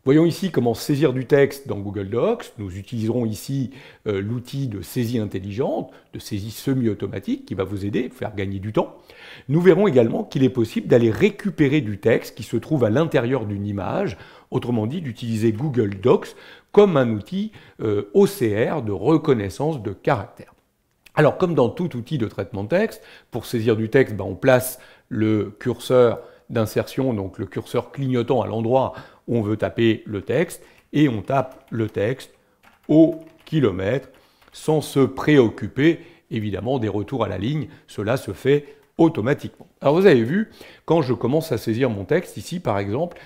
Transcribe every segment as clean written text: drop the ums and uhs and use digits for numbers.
Voyons ici comment saisir du texte dans Google Docs. Nous utiliserons ici l'outil de saisie intelligente, de saisie semi-automatique qui va vous aider, faire gagner du temps. Nous verrons également qu'il est possible d'aller récupérer du texte qui se trouve à l'intérieur d'une image, autrement dit d'utiliser Google Docs comme un outil OCR de reconnaissance de caractère. Alors comme dans tout outil de traitement de texte, pour saisir du texte, on place le curseur d'insertion, donc le curseur clignotant à l'endroit où on veut taper le texte, et on tape le texte au kilomètre sans se préoccuper évidemment des retours à la ligne. Cela se fait automatiquement. Alors vous avez vu, quand je commence à saisir mon texte, ici par exemple,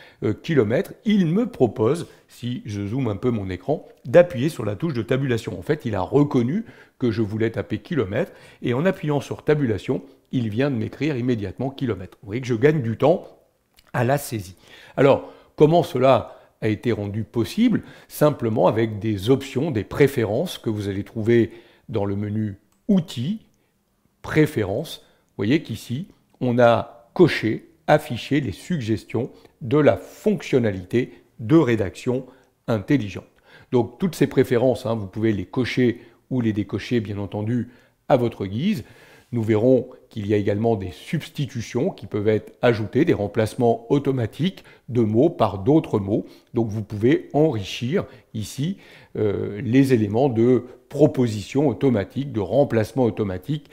kilomètre, il me propose, si je zoome un peu mon écran, d'appuyer sur la touche de tabulation. En fait, il a reconnu que je voulais taper kilomètre, et en appuyant sur tabulation, il vient de m'écrire immédiatement kilomètre. Vous voyez que je gagne du temps à la saisie. Alors, comment cela a été rendu possible? Simplement avec des options, des préférences que vous allez trouver dans le menu Outils, Préférences. Vous voyez qu'ici, on a coché, affiché les suggestions de la fonctionnalité de rédaction intelligente. Donc, toutes ces préférences, vous pouvez les cocher ou les décocher, bien entendu, à votre guise. Nous verrons qu'il y a également des substitutions qui peuvent être ajoutées, des remplacements automatiques de mots par d'autres mots. Donc vous pouvez enrichir ici les éléments de proposition automatique, de remplacement automatique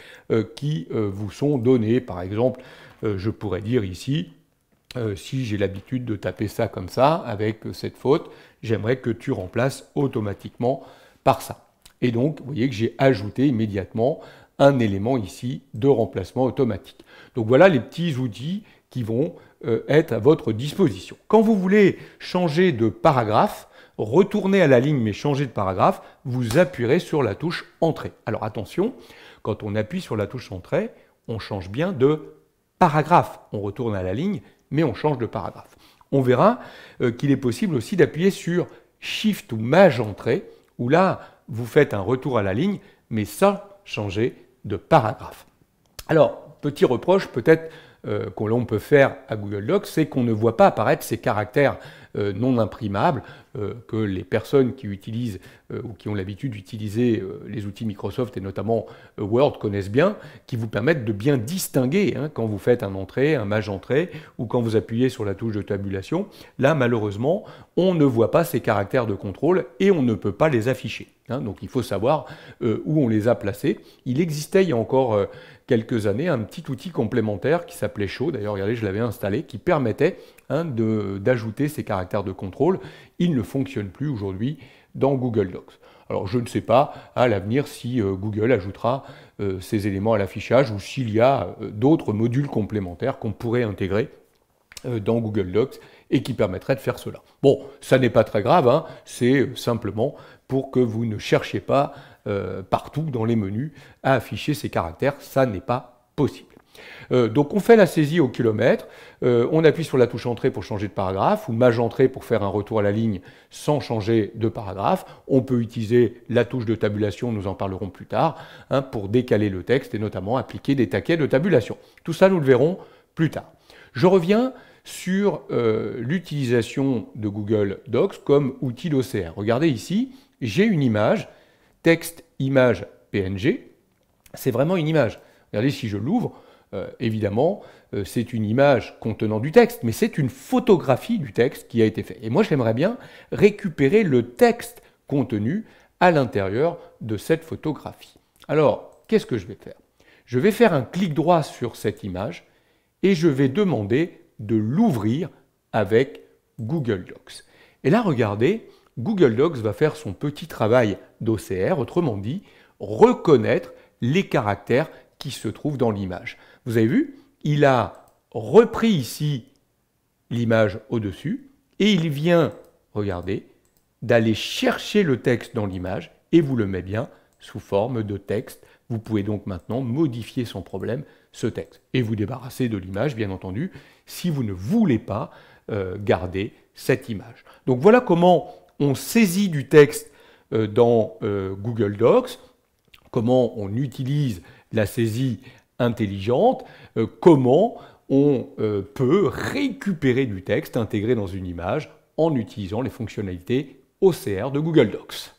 qui vous sont donnés. Par exemple, je pourrais dire ici, si j'ai l'habitude de taper ça comme ça, avec cette faute, j'aimerais que tu remplaces automatiquement par ça. Et donc, vous voyez que j'ai ajouté immédiatement un élément ici de remplacement automatique. Donc voilà les petits outils qui vont être à votre disposition. Quand vous voulez changer de paragraphe, retourner à la ligne mais changer de paragraphe, vous appuierez sur la touche Entrée. Alors attention, quand on appuie sur la touche Entrée, on change bien de paragraphe. On retourne à la ligne mais on change de paragraphe. On verra qu'il est possible aussi d'appuyer sur Shift ou Maj Entrée, où là, vous faites un retour à la ligne, mais sans changer de paragraphe. Alors, petit reproche peut-être que l'on peut faire à Google Docs, c'est qu'on ne voit pas apparaître ces caractères non imprimables que les personnes qui utilisent ou qui ont l'habitude d'utiliser les outils Microsoft et notamment Word connaissent bien, qui vous permettent de bien distinguer quand vous faites un entrée, un maj entrée ou quand vous appuyez sur la touche de tabulation. Là, malheureusement, on ne voit pas ces caractères de contrôle et on ne peut pas les afficher. Donc il faut savoir où on les a placés. Il existait il y a encore quelques années un petit outil complémentaire qui s'appelait Show, d'ailleurs regardez je l'avais installé, qui permettait d'ajouter ces caractères de contrôle. Il ne fonctionne plus aujourd'hui dans Google Docs. Alors je ne sais pas à l'avenir si Google ajoutera ces éléments à l'affichage ou s'il y a d'autres modules complémentaires qu'on pourrait intégrer dans Google Docs et qui permettraient de faire cela. Bon, ça n'est pas très grave, c'est simplement pour que vous ne cherchiez pas partout dans les menus à afficher ces caractères, ça n'est pas possible. Donc on fait la saisie au kilomètre, on appuie sur la touche Entrée pour changer de paragraphe, ou Maj Entrée pour faire un retour à la ligne sans changer de paragraphe. On peut utiliser la touche de tabulation, nous en parlerons plus tard, pour décaler le texte et notamment appliquer des taquets de tabulation. Tout ça, nous le verrons plus tard. Je reviens sur l'utilisation de Google Docs comme outil d'OCR. Regardez ici, j'ai une image, texte, image, PNG. C'est vraiment une image. Regardez si je l'ouvre, évidemment, c'est une image contenant du texte, mais c'est une photographie du texte qui a été faite. Et moi, j'aimerais bien récupérer le texte contenu à l'intérieur de cette photographie. Alors, qu'est-ce que je vais faire? Je vais faire un clic droit sur cette image et je vais demander de l'ouvrir avec Google Docs. Et là, regardez, Google Docs va faire son petit travail d'OCR, autrement dit, reconnaître les caractères qui se trouvent dans l'image. Vous avez vu, il a repris ici l'image au-dessus et il vient, regardez, d'aller chercher le texte dans l'image et vous le met bien sous forme de texte. Vous pouvez donc maintenant modifier sans problème ce texte et vous débarrasser de l'image, bien entendu, si vous ne voulez pas garder cette image. Donc voilà comment on saisit du texte dans Google Docs, comment on utilise la saisie intelligente, comment on peut récupérer du texte intégré dans une image en utilisant les fonctionnalités OCR de Google Docs.